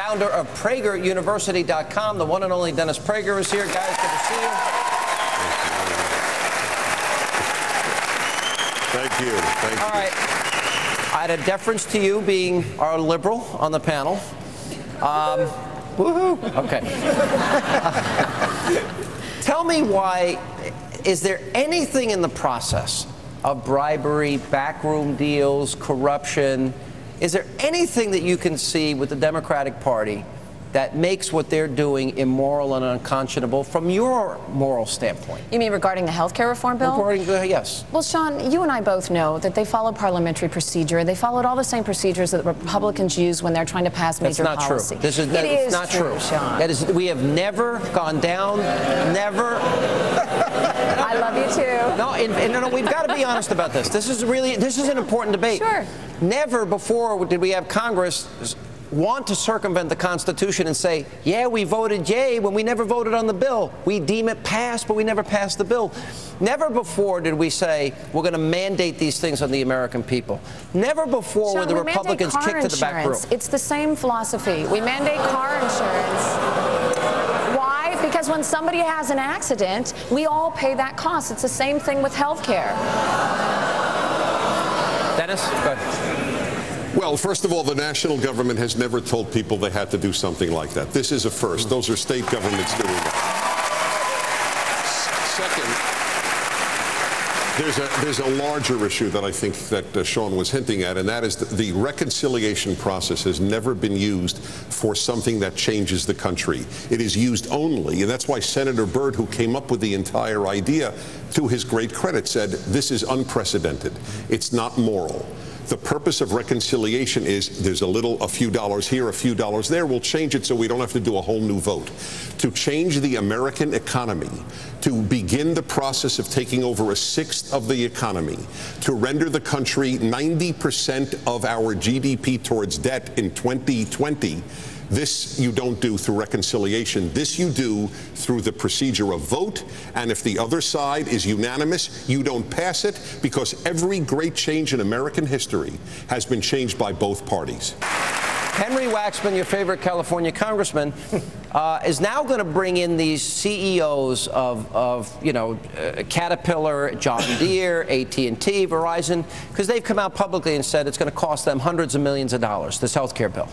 founder of PragerUniversity.com. The one and only Dennis Prager is here. Guys, good to see you. Thank you. Thank you. All right. I had a deference to you being our liberal on the panel. Woohoo. Okay. Tell me why, is there anything in the process of bribery, backroom deals, corruption, is there anything that you can see with the Democratic Party that makes what they're doing immoral and unconscionable from your moral standpoint? You mean regarding the health care reform bill? Yes. Well, Sean, you and I both know that they followed parliamentary procedure. They followed all the same procedures that the Republicans use when they're trying to pass major policy. That's not true. It's not true, Sean. That is, we have never gone down, never. I love you too. No, we've got to be honest about this. This is an important debate. Sure. Never before did we have Congress want to circumvent the Constitution and say, yeah, we voted yay when we never voted on the bill. We deem it passed, but we never passed the bill. Never before did we say we're going to mandate these things on the American people. Never before were the Republicans kicked to the back room. It's the same philosophy. We mandate car insurance. Why? Because when somebody has an accident, we all pay that cost. It's the same thing with health care. Dennis, go ahead. Well, first of all, the national government has never told people they had to do something like that. This is a first. Those are state governments doing that. Second, there's a larger issue that I think that Sean was hinting at, and that is the reconciliation process has never been used for something that changes the country. It is used only, and that's why Senator Byrd, who came up with the entire idea, to his great credit, said this is unprecedented. It's not moral. The purpose of reconciliation is there's a few dollars here, a few dollars there. We'll change it so we don't have to do a whole new vote. To change the American economy, to begin the process of taking over a sixth of the economy, to render the country 90% of our GDP towards debt in 2020, this you don't do through reconciliation. This you do through the procedure of vote, and if the other side is unanimous, you don't pass it, because every great change in American history has been changed by both parties. Henry Waxman, your favorite California congressman, is now going to bring in these CEOs of Caterpillar, John Deere, AT&T, Verizon, because they've come out publicly and said it's going to cost them hundreds of millions of dollars, this health care bill.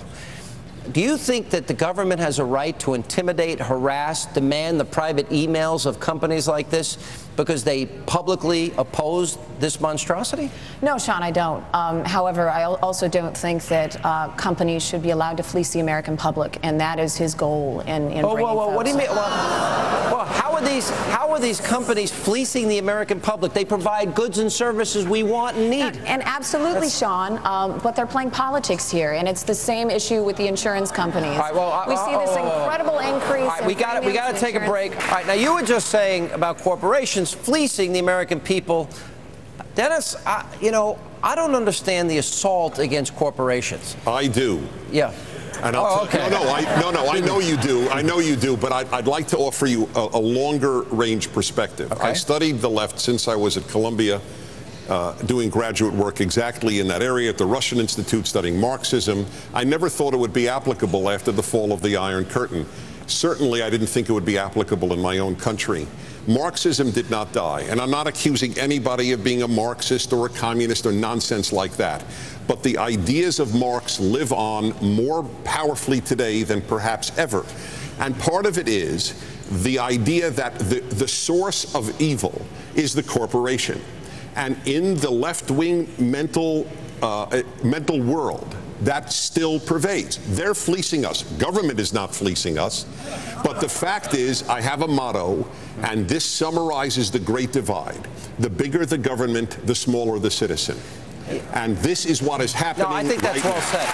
Do you think that the government has a right to intimidate, harass, demand the private emails of companies like this because they publicly opposed this monstrosity? No, Sean, I don't. However, I also don't think that companies should be allowed to fleece the American public, and that is his goal in bringing folks. What do you mean? Well, how are these companies fleecing the American public? They provide goods and services we want and need. And absolutely, Sean, but they're playing politics here, and it's the same issue with the insurance companies. All right, well, we see this incredible increase. All right, we got to take a break. All right, now you were just saying about corporations fleecing the American people. Dennis, I don't understand the assault against corporations. I do. Yeah. And I know you do. I know you do, but I'd like to offer you a longer range perspective. Okay. I studied the left since I was at Columbia, doing graduate work exactly in that area at the Russian Institute studying Marxism. I never thought it would be applicable after the fall of the Iron Curtain. Certainly, I didn't think it would be applicable in my own country. Marxism did not die, and I'm not accusing anybody of being a Marxist or a communist or nonsense like that. But the ideas of Marx live on more powerfully today than perhaps ever. And part of it is the idea that the source of evil is the corporation. And in the left-wing mental world, that still pervades. They're fleecing us. Government is not fleecing us. But the fact is, I have a motto, and this summarizes the great divide. The bigger the government, the smaller the citizen. And this is what is happening. No, I think that's well said.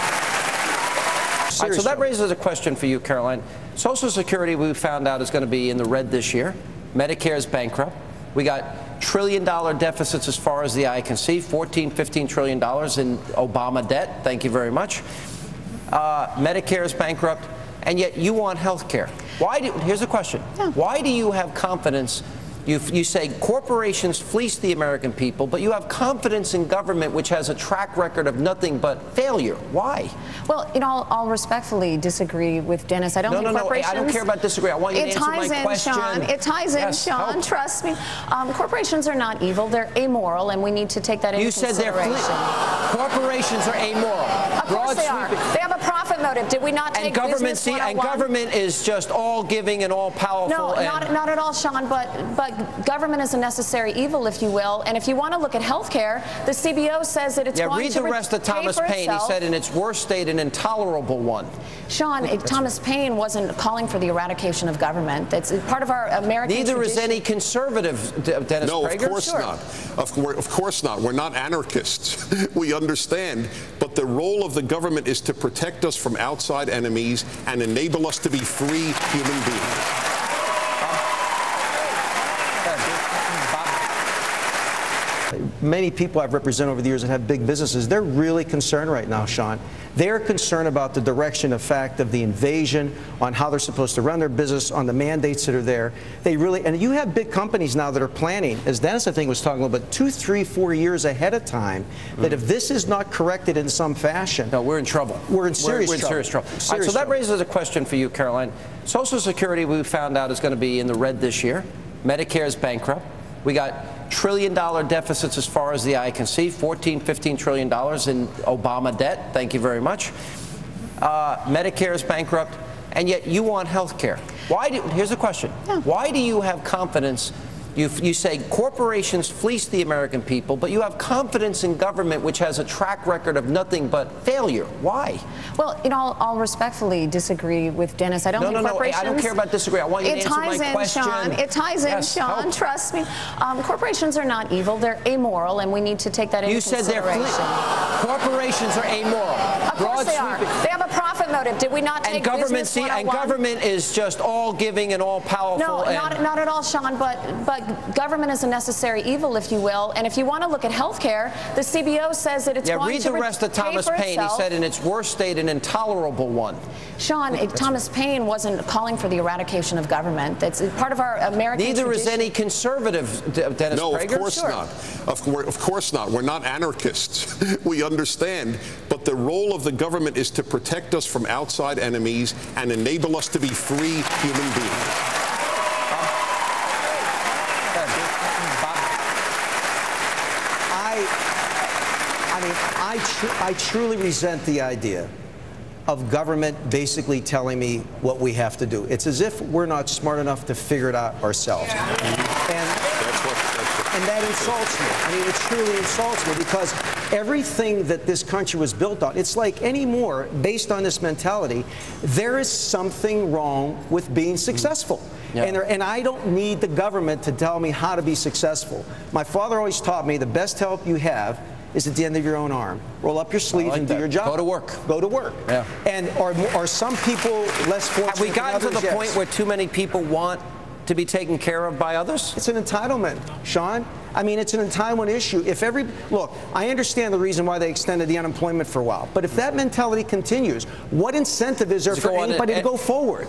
All right, so that raises a question for you, Caroline. Social Security, we found out, is going to be in the red this year. Medicare is bankrupt. We got trillion-dollar deficits as far as the eye can see, $14–15 trillion in Obama debt. Thank you very much. Medicare is bankrupt, and yet you want health care. Here's the question. Yeah. Why do you have confidence You say corporations fleece the American people, but you have confidence in government, which has a track record of nothing but failure. Why? Well, I'll respectfully disagree with Dennis. I don't think corporations... I don't care about disagree. I want you to answer my question. Sean. It ties in, yes, Sean. help. Trust me. Corporations are not evil. They're amoral, and we need to take that into consideration. You said corporations are amoral. Of course they are. They have a profit motive. Did we not take business 101? And government is just all giving and all powerful. No, not at all, Sean. But government is a necessary evil, if you will. And if you want to look at health care, the CBO says that it's going to read the rest of Thomas Paine. He said, in its worst state, an intolerable one. Sean, Thomas Paine wasn't calling for the eradication of government. That's part of our American Neither tradition. is any conservative, Dennis No, Prager. of course not. Of course not. We're not anarchists. We understand. But the role of the government is to protect us from outside enemies and enable us to be free human beings. Many people I've represented over the years that have big businesses, they're really concerned right now, Sean. They're concerned about the direction of fact of the invasion, on how they're supposed to run their business, on the mandates that are there. They really, and you have big companies now that are planning, as Dennis I think was talking about, 2, 3, 4 years ahead of time, that if this is not corrected in some fashion, no, we're in trouble. We're in serious trouble. Serious trouble. All right, so that raises a question for you, Caroline. Social Security, we found out, is going to be in the red this year. Medicare is bankrupt. We got trillion-dollar deficits as far as the eye can see, $14, $15 trillion in Obama debt. Thank you very much. Medicare is bankrupt, and yet you want health care. Here's the question. Yeah. Why do you have confidence? You say corporations fleece the American people, but you have confidence in government, which has a track record of nothing but failure. Why? Well, I'll respectfully disagree with Dennis. I don't think corporations... I don't care about disagree. I want you to answer my question. It ties in, Sean. Help. Trust me. Corporations are not evil. They're amoral, and we need to take that into consideration. Corporations are amoral. Of course they are. They have a profit motive. Did we not take business 101? And government is just all giving and all powerful. No, not at all, Sean. But government is a necessary evil, if you will. And if you want to look at health care, the CBO says that it's going to read the rest of Thomas Paine. He said, in its worst state, an intolerable one. Sean, Thomas Paine wasn't calling for the eradication of government. That's part of our American Neither tradition. is any conservative, Dennis Prager. No, of course not. Of course not. We're not anarchists. We understand. But the role of the government is to protect us from outside enemies and enable us to be free human beings. I truly resent the idea of government basically telling me what we have to do. It's as if we're not smart enough to figure it out ourselves. And that insults me. I mean, it truly insults me, because everything that this country was built on, it's like anymore, based on this mentality, there is something wrong with being successful. Yeah. And I don't need the government to tell me how to be successful. My father always taught me the best help you have is at the end of your own arm. Roll up your sleeves and do your job. Go to work. Go to work. Yeah. And are some people less fortunate? Have we gotten to the point where too many people want to be taken care of by others? It's an entitlement, Sean. I mean, it's an entitlement issue. Look, I understand the reason why they extended the unemployment for a while, but if that mentality continues, what incentive is there for anybody to go forward?